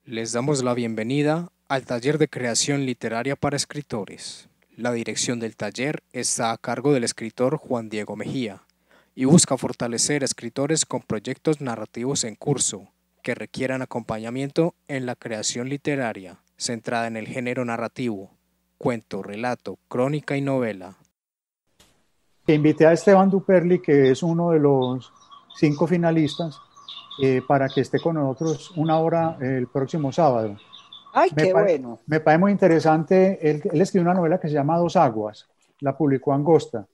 Les damos la bienvenida al taller de creación literaria para escritores. La dirección del taller está a cargo del escritor Juan Diego Mejía y busca fortalecer a escritores con proyectos narrativos en curso que requieran acompañamiento en la creación literaria, centrada en el género narrativo, cuento, relato, crónica y novela. Que invité a Esteban Duperli, que es uno de los 5 finalistas, para que esté con nosotros una hora el próximo sábado. ¡Ay, Me, qué bueno! me parece muy interesante. Él escribió una novela que se llama Dos Aguas, la publicó Angosta.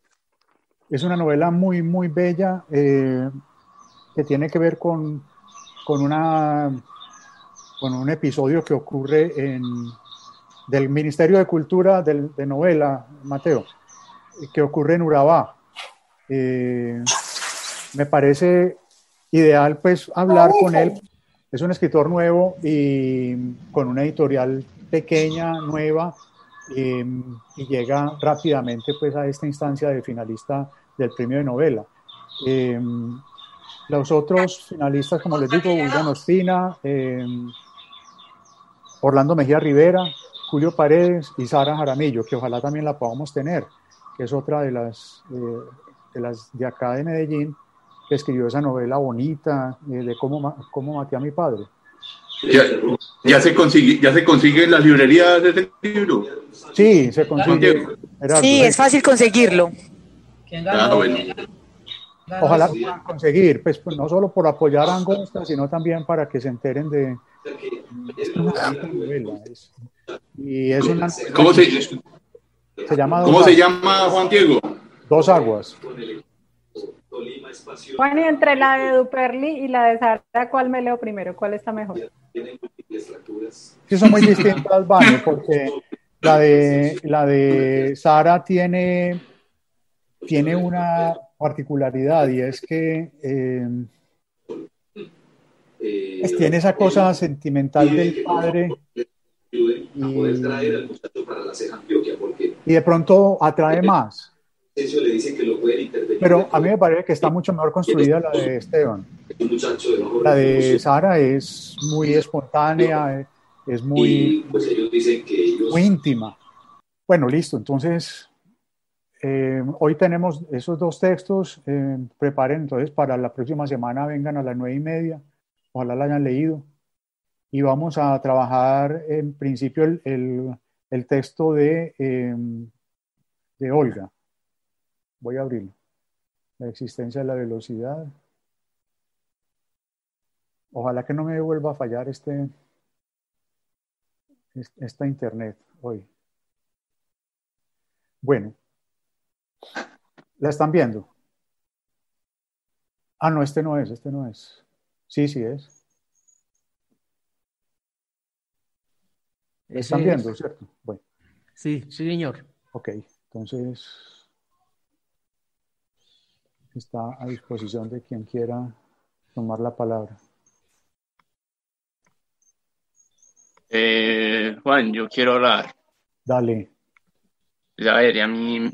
Es una novela muy, muy bella que tiene que ver con un episodio que ocurre del Ministerio de Cultura de novela, Mateo, que ocurre en Urabá. Me parece ideal pues hablar con él. Es un escritor nuevo y con una editorial pequeña, nueva, y llega rápidamente pues a esta instancia de finalista del premio de novela. Eh, los otros finalistas, como les digo, William Ospina, Orlando Mejía Rivera, Julio Paredes y Sara Jaramillo, que ojalá también la podamos tener, que es otra de las de acá de Medellín, que escribió esa novela bonita de cómo maté a mi padre. Ya se consigue en las librerías de este libro. Sí, se consigue. Gerardo, Sí, es fácil conseguirlo. Bueno. Ojalá puedan conseguir, pues no solo por apoyar a Angosta, sino también para que se enteren de una bonita novela. Y es una novela ¿Cómo se llama ¿Cómo se llama, Juan Diego? Dos Aguas. Juan, y entre la de Duperli y la de Sara, ¿cuál me leo primero? ¿Cuál está mejor? Sí, son muy distintas, Vane, porque la de Sara tiene una particularidad, y es que tiene esa cosa sentimental del padre y de pronto atrae más. Pero a mí me parece que está mucho mejor construida la de Esteban. La de Sara es muy espontánea, es muy íntima. Bueno, listo. Entonces, hoy tenemos esos 2 textos. Preparen entonces para la próxima semana, vengan a las 9:30. Ojalá la hayan leído. Y vamos a trabajar en principio el texto de Olga. Voy a abrirlo. La existencia de la velocidad. Ojalá que no me vuelva a fallar esta internet hoy. Bueno, ¿la están viendo? Ah, no, este no es. Sí, sí es. ¿La están viendo, cierto? Bueno. Sí, sí, señor. Ok, entonces está a disposición de quien quiera tomar la palabra. Juan, yo quiero hablar. Dale. A ver, a mí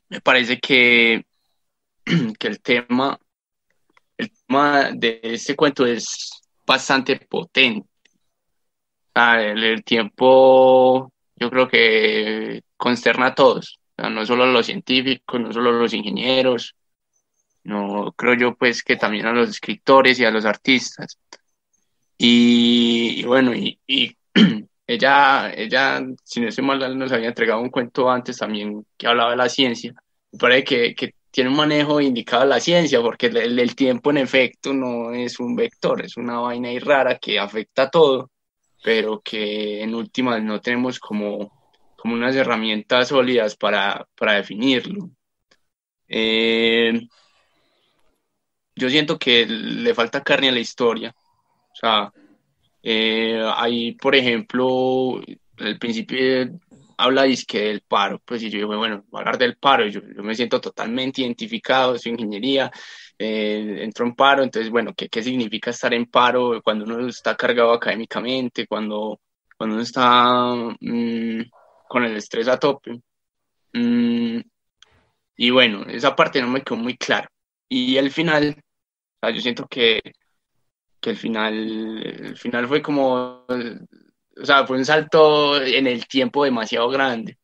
me parece que el tema de este cuento es bastante potente. El tiempo yo creo que consterna a todos, no solo a los científicos, no solo a los ingenieros, no creo yo pues que también a los escritores y a los artistas. Y bueno, ella, si no estoy mal, nos había entregado un cuento antes también que hablaba de la ciencia. Me parece que tiene un manejo indicado de la ciencia, porque el tiempo en efecto no es un vector, es una vaina ahí rara que afecta a todo, pero que en últimas no tenemos como unas herramientas sólidas para definirlo. Yo siento que le falta carne a la historia. O sea, ahí, por ejemplo, al principio habla dizque del paro, pues y yo digo, bueno, voy a hablar del paro, yo me siento totalmente identificado, soy ingeniería, entro en paro, entonces, bueno, ¿qué significa estar en paro cuando uno está cargado académicamente, cuando uno está con el estrés a tope? Y bueno, esa parte no me quedó muy clara. Y al final, o sea, yo siento que que el final fue como, o sea, fue un salto en el tiempo demasiado grande,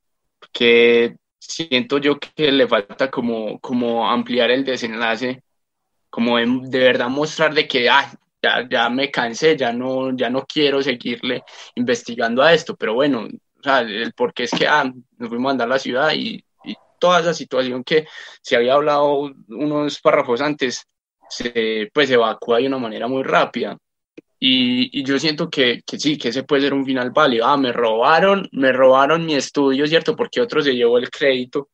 que siento yo que le falta como ampliar el desenlace, como de verdad mostrar de que ya me cansé, ya no quiero seguirle investigando a esto, pero bueno, o sea, el por qué es que nos fuimos a andar a la ciudad y toda esa situación que se había hablado unos párrafos antes, pues se evacúa de una manera muy rápida. Y yo siento que sí, que ese puede ser un final válido. Me robaron mi estudio, ¿cierto? Porque otro se llevó el crédito,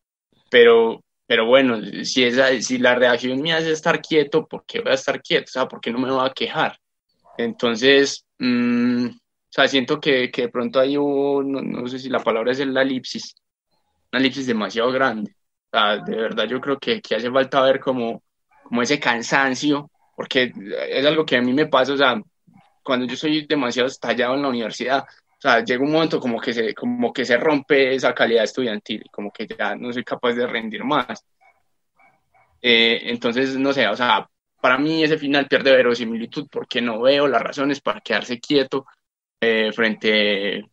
pero bueno, si la reacción mía es estar quieto, ¿por qué voy a estar quieto? O sea, ¿por qué no me voy a quejar? Entonces, o sea, siento que de pronto ahí hubo, no sé si la palabra es la elipsis, una elipsis demasiado grande. O sea, de verdad yo creo que hace falta ver como ese cansancio, porque es algo que a mí me pasa, o sea, cuando yo soy demasiado estallado en la universidad, o sea, llega un momento como que se rompe esa calidad estudiantil, como que ya no soy capaz de rendir más. Entonces, no sé, o sea, para mí ese final pierde verosimilitud porque no veo las razones para quedarse quieto frente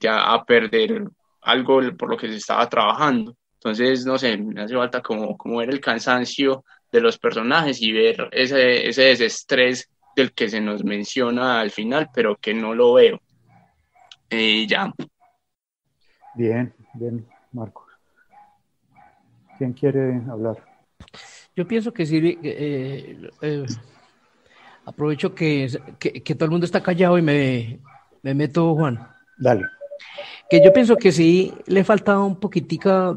a perder algo por lo que se estaba trabajando. Entonces, no sé, me hace falta como ver el cansancio de los personajes y ver ese desestrés del que se nos menciona al final, pero que no lo veo. Ya. Bien, bien, Marcos. ¿Quién quiere hablar? Yo pienso que sí, aprovecho que todo el mundo está callado y me meto, Juan. Dale. Que yo pienso que sí le falta un poquitica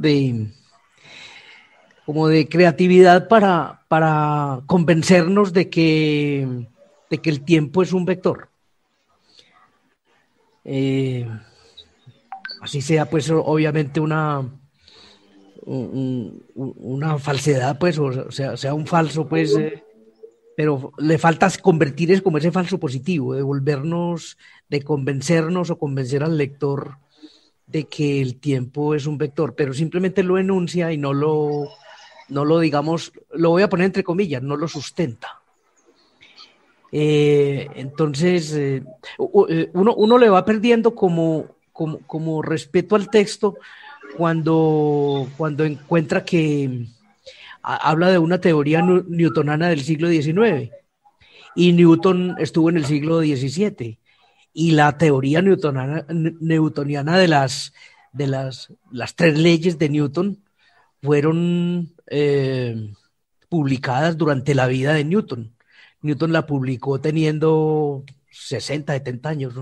como de creatividad para convencernos de que el tiempo es un vector. Así sea, pues, obviamente una falsedad, pues, o sea un falso, pues, pero le falta convertir es como ese falso positivo, de convencernos o convencer al lector de que el tiempo es un vector, pero simplemente lo enuncia y no lo digamos, lo voy a poner entre comillas, no lo sustenta. Entonces, uno le va perdiendo como respeto al texto cuando encuentra que habla de una teoría newtonana del siglo XIX y Newton estuvo en el siglo XVII y la teoría newtoniana de las tres leyes de Newton fueron publicadas durante la vida de Newton. Newton la publicó teniendo 60, 70 años,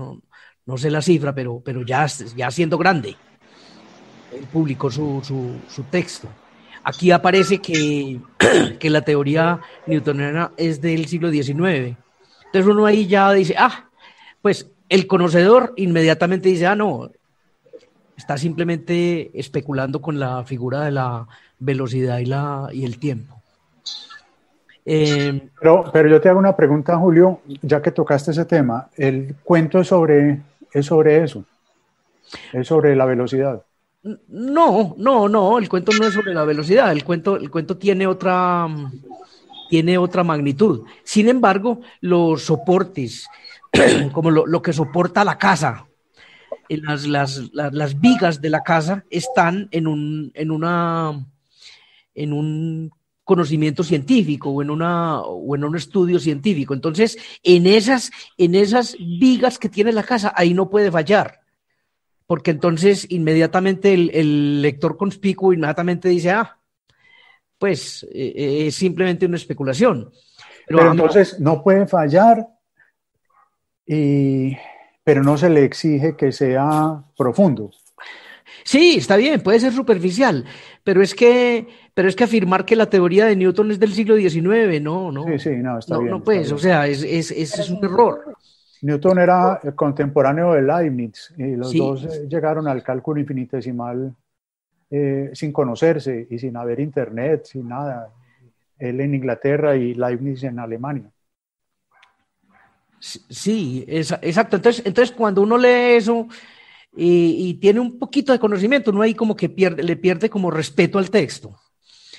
no sé la cifra, pero ya siendo grande. Él publicó su texto. Aquí aparece que la teoría newtoniana es del siglo XIX. Entonces uno ahí ya dice, pues el conocedor inmediatamente dice, no, está simplemente especulando con la figura de la velocidad y el tiempo. Pero yo te hago una pregunta, Julio, ya que tocaste ese tema. El cuento es sobre eso, es sobre la velocidad. No, el cuento no es sobre la velocidad, el cuento tiene otra magnitud. Sin embargo, los soportes, como lo que soporta la casa, las vigas de la casa están en un conocimiento científico o en un estudio científico. Entonces, en esas vigas que tiene la casa, ahí no puede fallar. Porque entonces inmediatamente el lector conspicuo inmediatamente dice, pues es simplemente una especulación. Pero entonces no puede fallar, pero no se le exige que sea profundo. Sí, está bien, puede ser superficial, pero es que afirmar que la teoría de Newton es del siglo XIX, no. Sí, no, está bien. No, pues, está bien. O sea, es un error. Newton era contemporáneo de Leibniz y los dos llegaron al cálculo infinitesimal sin conocerse y sin haber internet, sin nada. Él en Inglaterra y Leibniz en Alemania. Sí, exacto. Entonces cuando uno lee eso y tiene un poquito de conocimiento, uno ahí como que le pierde como respeto al texto.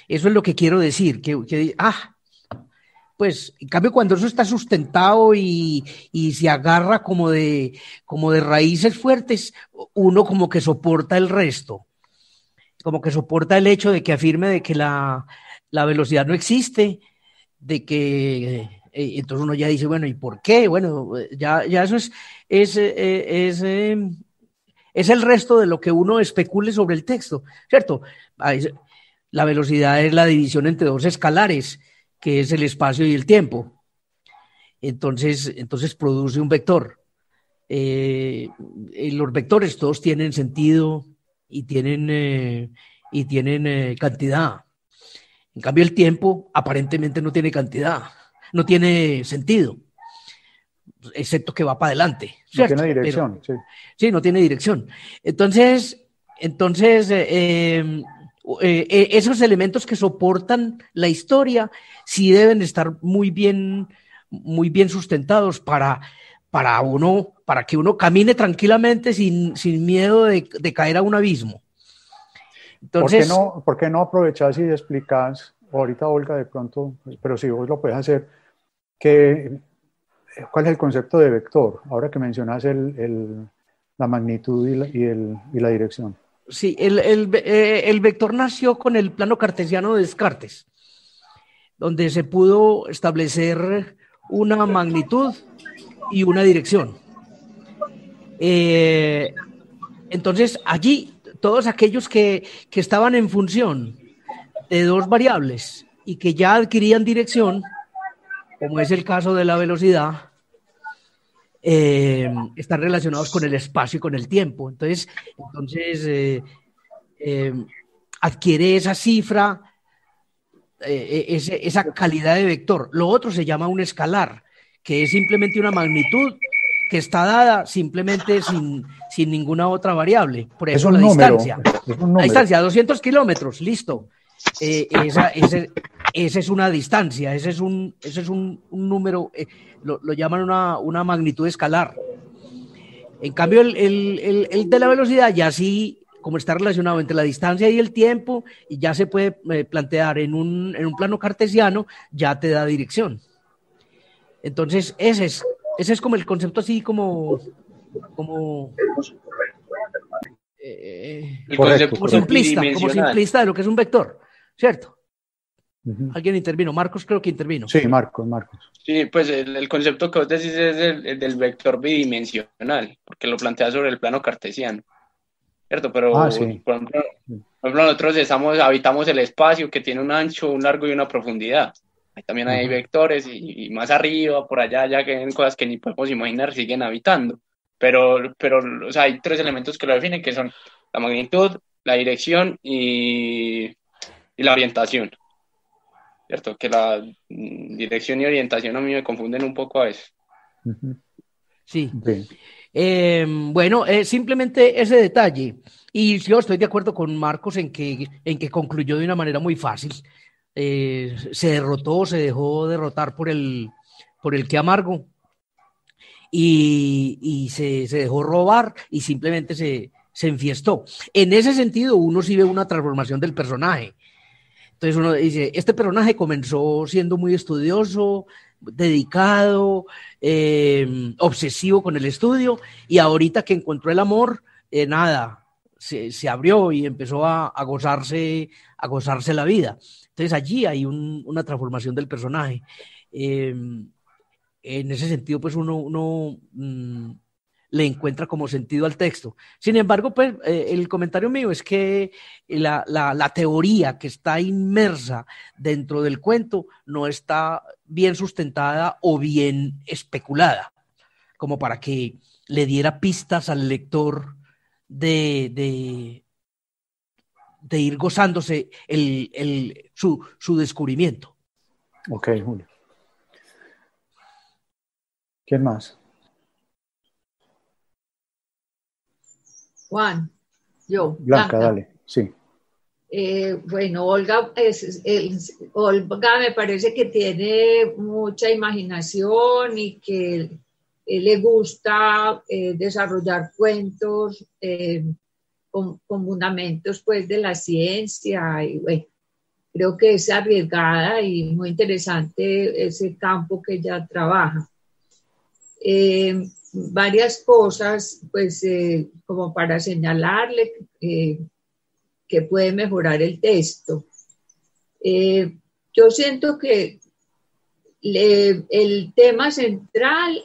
Eso es lo que quiero decir, que Pues, en cambio, cuando eso está sustentado y se agarra como de raíces fuertes, uno como que soporta el resto, como que soporta el hecho de que afirme de que la velocidad no existe, de que entonces uno ya dice, bueno, ¿y por qué? Bueno, ya eso es el resto de lo que uno especule sobre el texto, ¿cierto? La velocidad es la división entre dos escalares, que es el espacio y el tiempo. Entonces produce un vector. Los vectores todos tienen sentido y tienen cantidad. En cambio, el tiempo aparentemente no tiene cantidad, no tiene sentido, excepto que va para adelante, ¿cierto? No tiene dirección, pero, sí, no tiene dirección. Entonces esos elementos que soportan la historia sí deben estar muy bien sustentados para que uno camine tranquilamente sin miedo de caer a un abismo. Entonces, ¿Por qué no aprovechás y explicás, ahorita Olga de pronto, pero si vos lo puedes hacer, cuál es el concepto de vector, ahora que mencionas la magnitud y la dirección? Sí, el vector nació con el plano cartesiano de Descartes, donde se pudo establecer una magnitud y una dirección. Entonces, allí, todos aquellos que estaban en función de dos variables y que ya adquirían dirección, como es el caso de la velocidad, están relacionados con el espacio y con el tiempo. Entonces adquiere esa cifra, esa calidad de vector. Lo otro se llama un escalar, que es simplemente una magnitud que está dada simplemente sin ninguna otra variable. Por ejemplo, la distancia. La distancia, 200 kilómetros, listo. Esa es una distancia, ese es un número, lo llaman una magnitud escalar. En cambio, el de la velocidad ya sí, como está relacionado entre la distancia y el tiempo, y ya se puede plantear en un plano cartesiano, ya te da dirección. Entonces, ese es como el concepto así como simplista de lo que es un vector, ¿cierto? Uh-huh. ¿Alguien intervino? Marcos creo que intervino. Sí, Marcos. Sí, pues el concepto que vos decís es el del vector bidimensional, porque lo plantea sobre el plano cartesiano, ¿cierto? Pero, sí. por ejemplo, nosotros habitamos el espacio que tiene un ancho, un largo y una profundidad. Ahí también hay vectores y más arriba, por allá, ya que hay cosas que ni podemos imaginar, siguen habitando. Pero o sea, hay tres elementos que lo definen, que son la magnitud, la dirección y la orientación. ¿Cierto? Que la dirección y orientación a mí me confunden un poco a veces. Sí. Bueno, simplemente ese detalle. Y yo estoy de acuerdo con Marcos en que concluyó de una manera muy fácil. Se dejó derrotar por el que amargo y se dejó robar y simplemente se enfiestó. En ese sentido, uno sí ve una transformación del personaje. Entonces uno dice, este personaje comenzó siendo muy estudioso, dedicado, obsesivo con el estudio, y ahorita que encontró el amor, se abrió y empezó a gozarse la vida. Entonces allí hay una transformación del personaje. En ese sentido, pues uno le encuentra como sentido al texto. Sin embargo, pues el comentario mío es que la teoría que está inmersa dentro del cuento no está bien sustentada o bien especulada, como para que le diera pistas al lector de ir gozándose su descubrimiento. Ok, Julio. ¿Quién más? Juan, yo. Blanca, dale, sí. Bueno, Olga me parece que tiene mucha imaginación y que le gusta desarrollar cuentos con fundamentos pues de la ciencia y bueno, creo que es arriesgada y muy interesante ese campo que ella trabaja. Varias cosas, pues, como para señalarle que puede mejorar el texto. Yo siento que el tema central,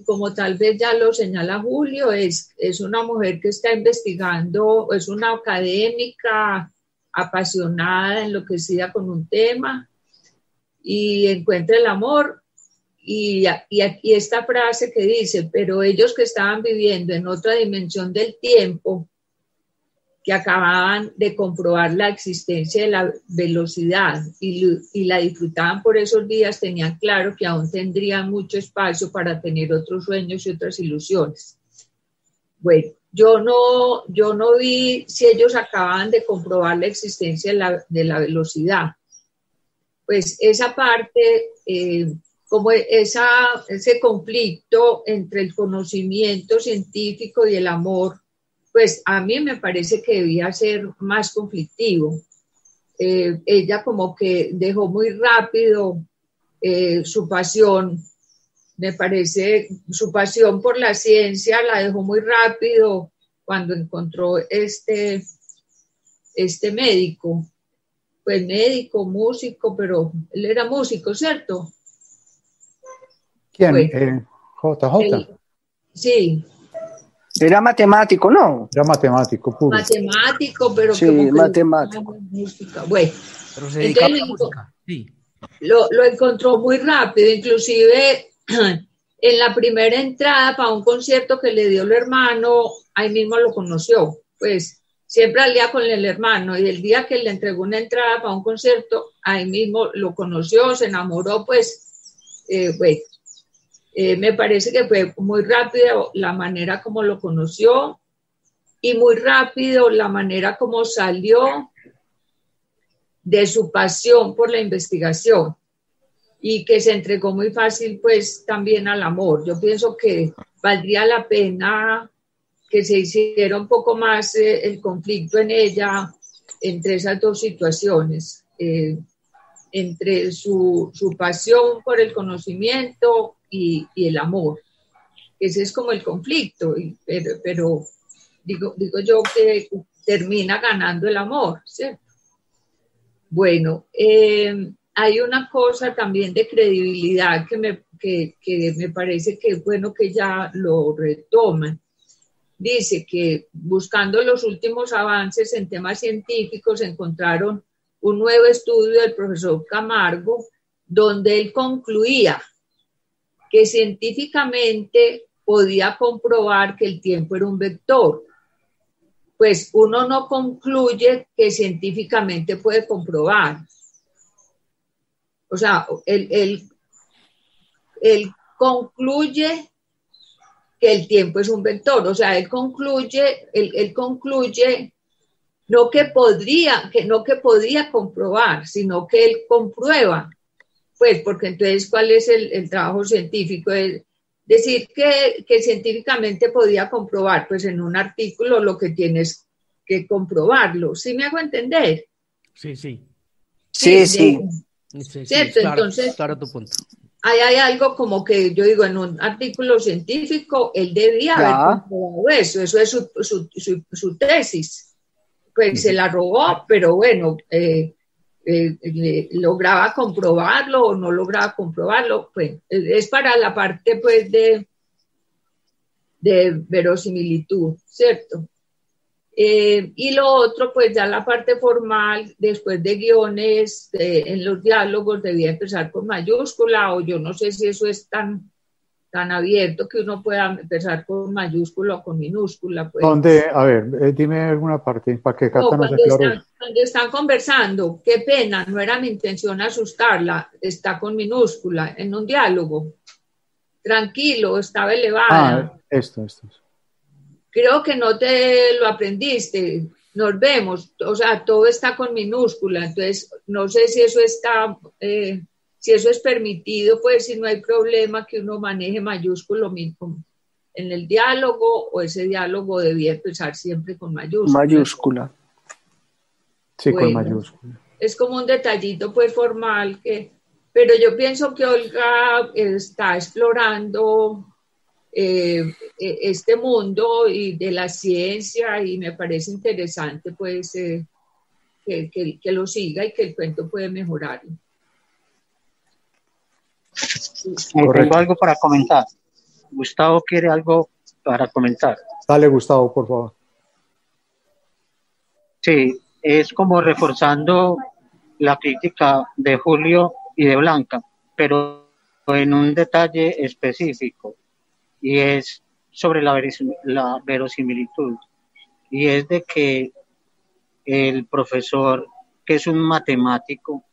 como tal vez ya lo señala Julio, es una mujer que está investigando, es una académica apasionada, enloquecida con un tema y encuentra el amor. Y esta frase que dice, pero ellos que estaban viviendo en otra dimensión del tiempo, que acababan de comprobar la existencia de la velocidad y la disfrutaban por esos días, tenían claro que aún tendrían mucho espacio para tener otros sueños y otras ilusiones. Bueno, yo no vi si ellos acababan de comprobar la existencia de la velocidad. Pues esa parte, como ese conflicto entre el conocimiento científico y el amor, pues a mí me parece que debía ser más conflictivo. Ella como que dejó muy rápido su pasión, me parece, su pasión por la ciencia la dejó muy rápido cuando encontró este médico. Pues médico, músico, pero él era músico, ¿cierto? ¿Quién? Bueno, JJ. Sí. Era matemático, ¿no? Era matemático puro. Matemático, pero Sí, como que matemático. Música. Bueno, Pero se dedicaba a la entonces música. Sí. lo encontró muy rápido, inclusive en la primera entrada para un concierto que le dio el hermano, ahí mismo lo conoció, pues siempre al día con el hermano, y el día que le entregó una entrada para un concierto, ahí mismo lo conoció, se enamoró, pues, bueno. Me parece que fue muy rápido la manera como lo conoció y muy rápido la manera como salió de su pasión por la investigación y que se entregó muy fácil pues también al amor. Yo pienso que valdría la pena que se hiciera un poco más el conflicto en ella entre esas dos situaciones, entre su pasión por el conocimiento y el amor. Ese es como el conflicto, pero digo yo que termina ganando el amor, ¿cierto? Bueno, hay una cosa también de credibilidad que me parece que es bueno que ya lo retoman. Dice que buscando los últimos avances en temas científicos encontraron un nuevo estudio del profesor Camargo donde él concluía que científicamente podía comprobar que el tiempo era un vector. Pues uno no concluye que científicamente puede comprobar. O sea, él concluye que el tiempo es un vector. O sea, él concluye no que podía comprobar, sino que él comprueba. Pues porque entonces, ¿cuál es el trabajo científico? Es decir que científicamente podía comprobar, pues en un artículo lo que tienes que comprobarlo. ¿Sí me hago entender? Sí. Sí. ¿Cierto? Claro, Entonces, claro tu punto. ahí hay algo como que yo digo, en un artículo científico, él debía haber comprobado eso. Eso es su tesis. Pues se la robó, pero bueno, lograba comprobarlo o no lograba comprobarlo, pues es para la parte pues de verosimilitud, ¿cierto? Y lo otro, pues ya la parte formal, después de guiones, en los diálogos debía empezar con mayúscula, o yo no sé si eso es tan abierto que uno pueda empezar con mayúscula o con minúscula. Pues. ¿Dónde? A ver, dime alguna parte para que Cata no se aclare. Cuando están conversando, qué pena, no era mi intención asustarla, está con minúscula en un diálogo. Tranquilo, estaba elevada. Esto. Creo que no te lo aprendiste. Nos vemos, o sea, todo está con minúscula, entonces no sé si eso está... si eso es permitido, pues si no hay problema que uno maneje mayúsculo mismo en el diálogo, o ese diálogo debía empezar siempre con mayúscula. Mayúscula. Sí, bueno, con mayúscula. es como un detallito pues formal pero yo pienso que Olga está explorando este mundo y de la ciencia y me parece interesante pues que lo siga y que el cuento puede mejorar. Tengo algo para comentar. Gustavo quiere algo para comentar. Dale, Gustavo, por favor. Sí, es como reforzando la crítica de Julio y de Blanca, pero en un detalle específico, y es sobre la verosimilitud, y es de que el profesor, que es un matemático,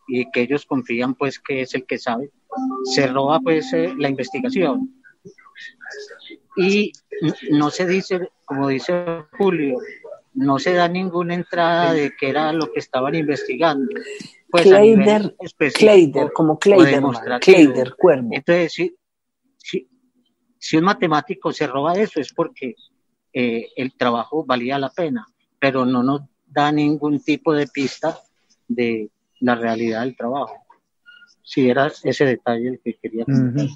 y que ellos confían pues que es el que sabe, se roba pues la investigación. Y no se dice, como dice Julio, no se da ninguna entrada de qué era lo que estaban investigando. Pues Kleider, como Kleiderman, Kleider, Cuervo. Entonces, si un matemático se roba eso es porque el trabajo valía la pena, pero no nos da ningún tipo de pista de la realidad del trabajo. Si era ese detalle el que quería comentar.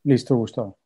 Listo, Gustavo.